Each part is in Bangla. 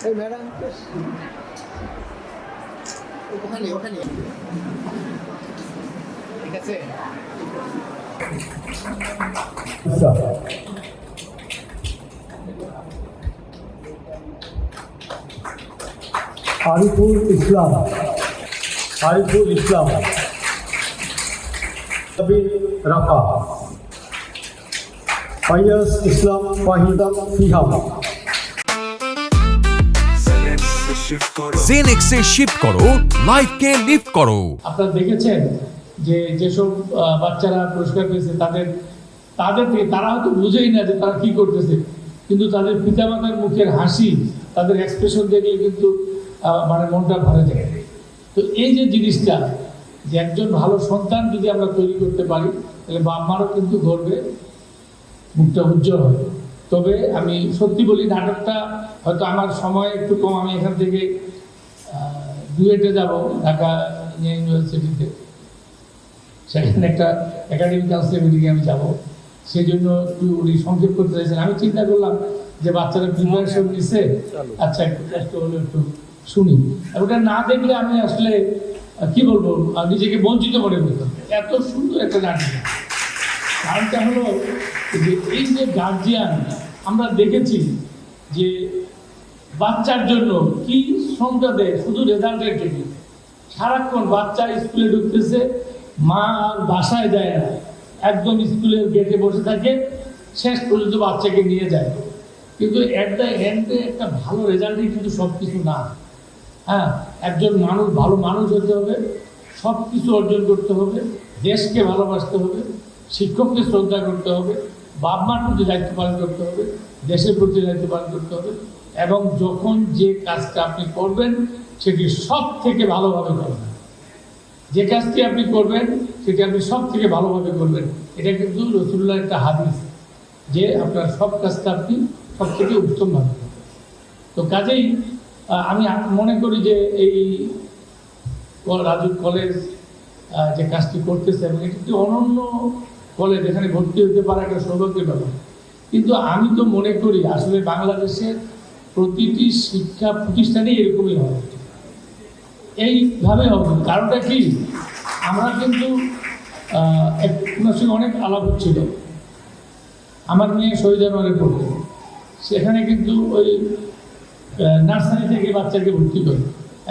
এই ম্যাডাম ওখানে ঠিক আছে। আরিফুল ইসলাম রাফা ফাইয়াজ ইসলাম ওয়াহিদা ফিহাম। জেনেক্সে শিফট করো, লাইফকে লিফট করো। আপনারা দেখেছেন যে যেসব বাচ্চারা পুরস্কার পেয়েছে তাদের থেকে তারা হয়তো বুঝেই না যে তারা কি করতেছে, কিন্তু তাদের পিতামাতার মুখের হাসি, তাদের এক্সপ্রেশন দেখলে কিন্তু মানে মনটা ভরে যায়। তো এই যে জিনিসটা, যে একজন ভালো সন্তান যদি আমরা তৈরি করতে পারি, তাহলে বাপ মারও কিন্তু গর্বে মুখটা উজ্জ্বল হয়। তবে আমি সত্যি বলি, নাটকটা হয়তো আমার সময় একটু কম, আমি এখান থেকে ডুয়েটে যাব ঢাকা ইউনিভার্সিটিতে, সেখানে একটা একাডেমিক কাউন্সিলের মিটিংয়ে আমি যাব, সেই জন্য একটু উনি সংক্ষেপ করতে চাইছেন। আমি চিন্তা করলাম যে বাচ্চারা প্রিপারেশন নিচ্ছে, আচ্ছা একটু কষ্ট হলে একটু শুনি। ওটা না দেখলে আমি আসলে কি বলবো, নিজেকে বঞ্চিত মনে করতাম। এত সুন্দর একটা নাটক। কারণটা হলো যে এই যে গার্জিয়ান, আমরা দেখেছি যে বাচ্চার জন্য কি শ্রমটা দেয়, শুধু রেজাল্টের জন্য। সারাক্ষণ বাচ্চা স্কুলে ঢুকতেছে, মা আর বাসায় যায় না, একদম স্কুলের গেটে বসে থাকে, শেষ পর্যন্ত বাচ্চাকে নিয়ে যায়। কিন্তু এট দ্য এন্ডে একটা ভালো রেজাল্টই কিন্তু সব কিছু না। হ্যাঁ, একজন মানুষ ভালো মানুষ হতে হবে, সব কিছু অর্জন করতে হবে, দেশকে ভালোবাসতে হবে, শিক্ষককে শ্রদ্ধা করতে হবে, বাপ মার প্রতি দায়িত্ব পালন করতে হবে, দেশের প্রতি দায়িত্ব পালন করতে হবে, এবং যখন যে কাজটা আপনি করবেন সেটি সব থেকে ভালোভাবে করবেন। যে কাজটি আপনি করবেন সেটি আপনি সব থেকে ভালোভাবে করবেন। এটা কিন্তু রাসূলুল্লাহর একটা হাদিস, যে আপনার সব কাজটা আপনি সব থেকে উত্তমভাবে করবেন। তো কাজেই আমি মনে করি যে এই রাজু কলেজ যে কাজটি করতেছে, এবং এটি একটি অনন্য কলেজ, এখানে ভর্তি হতে পারা একটা সৌভাগ্যের ব্যাপার। কিন্তু আমি তো মনে করি আসলে বাংলাদেশের প্রতিটি শিক্ষা প্রতিষ্ঠানেই এরকমই হবে, এইভাবে হবে। কারণটা কি, আমরা কিন্তু ওনার সঙ্গে অনেক আলাপ হচ্ছিল। আমার মেয়ে শহীদ জানুয়ারি পড়তো, সেখানে কিন্তু ওই নার্সারি থেকে বাচ্চাকে ভর্তি করে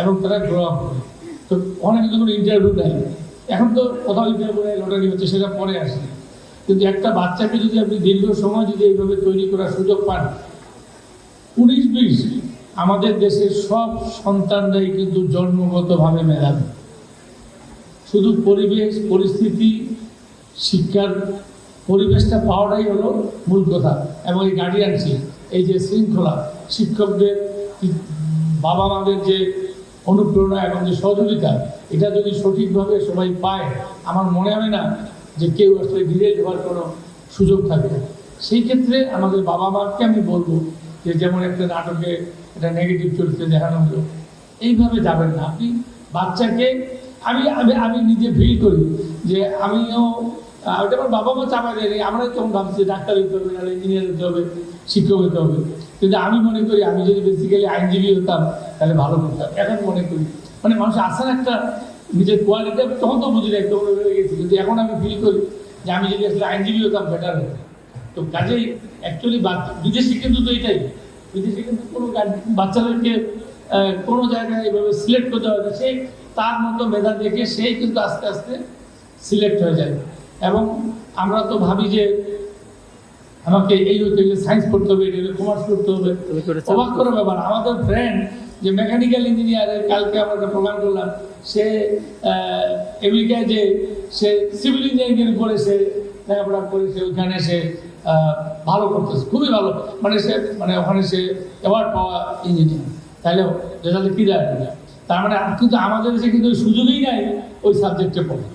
এবং তারা গ্রো আপ করে। তো অনেক কোনো ইন্টারভিউ দেয়, এখন তো কোথাও ইন্টারভিউ নেয়, লটারি হচ্ছে, সেটা পরে আসে। কিন্তু একটা বাচ্চাকে যদি আপনি দীর্ঘ সময় যদি এইভাবে তৈরি করার সুযোগ পান, 19-20 আমাদের দেশের সব সন্তানরাই কিন্তু জন্মগতভাবে মেধাবী। শুধু পরিবেশ পরিস্থিতি, শিক্ষার পরিবেশটা পাওয়াটাই হলো মূল কথা। এবং এই গার্ডিয়ানশিপ, এই যে শৃঙ্খলা, শিক্ষকদের, বাবা মাদের যে অনুপ্রেরণা এবং যে সহযোগিতা, এটা যদি সঠিকভাবে সবাই পায়, আমার মনে হয় না যে কেউ আসলে ডিলেট হওয়ার কোনো সুযোগ থাকবে। সেই ক্ষেত্রে আমাদের বাবা মাকে আমি বলবো যে, যেমন একটা নাটকে একটা নেগেটিভ চরিত্রে দেখানো হলো, এইভাবে যাবেন না আপনি। বাচ্চাকে আমি আমি আমি নিজে ফিল করি যে আমিও ওটা আমার বাবা মা চাপা দেয়নি, আমরাই তখন ভাবছি ডাক্তার হতে হবে, নাহলে ইঞ্জিনিয়ার হতে হবে, শিক্ষক হতে হবে। কিন্তু আমি মনে করি আমি যদি বেসিক্যালি আইনজীবী হতাম তাহলে ভালো করতাম। এখন মনে করি মানে মানুষ আসেন একটা নিজের কোয়ালিটি, তখন তো বুঝি একদম হয়ে গেছি, কিন্তু এখন আমি ফিল করি যে আমি যদি আসলে আইনজীবী হতাম বেটার হতো। তো কাজেই অ্যাকচুয়ালি বিদেশি কিন্তু তো এটাই, বিদেশি কিন্তু কোনো বাচ্চাদেরকে কোনো জায়গায় এইভাবে সিলেক্ট করতে হয় না, সে তার মতো মেধা দেখে সেই কিন্তু আস্তে আস্তে সিলেক্ট হয়ে যায়। এবং আমরা তো ভাবি যে আমাকে এই হতে গেলে সায়েন্স পড়তে হবে, এটা কমার্স করতে হবে। অবাক করে ব্যাপার, আমাদের ফ্রেন্ড যে মেকানিক্যাল ইঞ্জিনিয়ারের, কালকে আমরা একটা প্রোগ্রাম করলাম, সে আমেরিকায় যে সে সিভিল ইঞ্জিনিয়ারিং করে সে লেখাপড়া করে সে ওইখানে সে ভালো করতেছে, খুবই ভালো, মানে সে মানে ওখানে সে অ্যাওয়ার্ড পাওয়া ইঞ্জিনিয়ার। তাহলে রেজাল্টে কী দেয়? তার মানে কিন্তু আমাদের দেশে কিন্তু সুযোগই নাই ওই সাবজেক্টে পড়া।